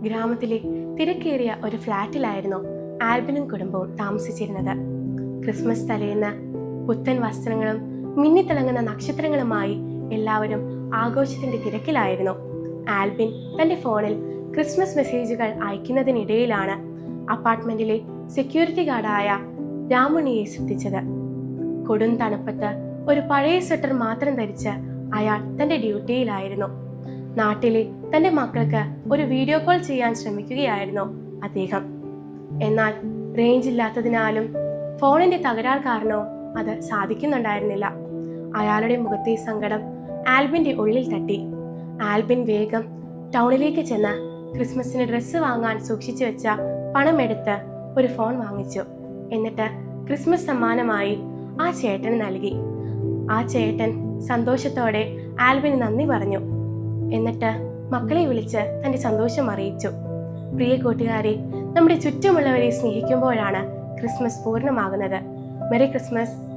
ഗ്രാമത്തിലെ തിരക്കേറിയ ഒരു ഫ്ലാറ്റിലായിരുന്നു ആൽബിനും കുടുംബവും താമസിച്ചിരുന്നത്. ക്രിസ്മസ് തലേന്ന് പുത്തൻ വസ്ത്രങ്ങളും മിന്നിത്തിളങ്ങുന്ന നക്ഷത്രങ്ങളുമായി എല്ലാവരും ആഘോഷത്തിന്റെ തിരക്കിലായിരുന്നു. ആൽബിൻ തന്റെ ഫോണിൽ ക്രിസ്മസ് മെസ്സേജുകൾ അയക്കുന്നതിനിടയിലാണ് അപ്പാർട്ട്മെന്റിലെ സെക്യൂരിറ്റി ഗാർഡായ രാമുണിയെ ശ്രദ്ധിച്ചത്. കൊടും തണുപ്പത്ത് ഒരു പഴയ സ്വെറ്റർ മാത്രം ധരിച്ച് അയാൾ തന്റെ ഡ്യൂട്ടിയിലായിരുന്നു. നാട്ടിലെ തന്റെ മക്കൾക്ക് ഒരു വീഡിയോ കോൾ ചെയ്യാൻ ശ്രമിക്കുകയായിരുന്നു അദ്ദേഹം. എന്നാൽ റേഞ്ച് ഇല്ലാത്തതിനാലും ഫോണിന്റെ തകരാർ കാരണവും അത് സാധിക്കുന്നുണ്ടായിരുന്നില്ല. അയാളുടെ മുഖത്തെ സങ്കടം ആൽബിന്റെ ഉള്ളിൽ തട്ടി. ആൽബിൻ വേഗം ടൗണിലേക്ക് ചെന്ന് ക്രിസ്മസിന് ഡ്രസ്സ് വാങ്ങാൻ സൂക്ഷിച്ചു വെച്ച പണമെടുത്ത് ഒരു ഫോൺ വാങ്ങിച്ചു. എന്നിട്ട് ക്രിസ്മസ് സമ്മാനമായി ആ ചേട്ടന് നൽകി. ആ ചേട്ടൻ സന്തോഷത്തോടെ ആൽബിന് നന്ദി പറഞ്ഞു. എന്നിട്ട് മക്കളെ വിളിച്ച് തന്റെ സന്തോഷം അറിയിച്ചു. പ്രിയ കൂട്ടുകാരെ, നമ്മുടെ ചുറ്റുമുള്ളവരെ സ്നേഹിക്കുമ്പോഴാണ് ക്രിസ്മസ് പൂർണ്ണമാകുന്നത്. Merry Christmas.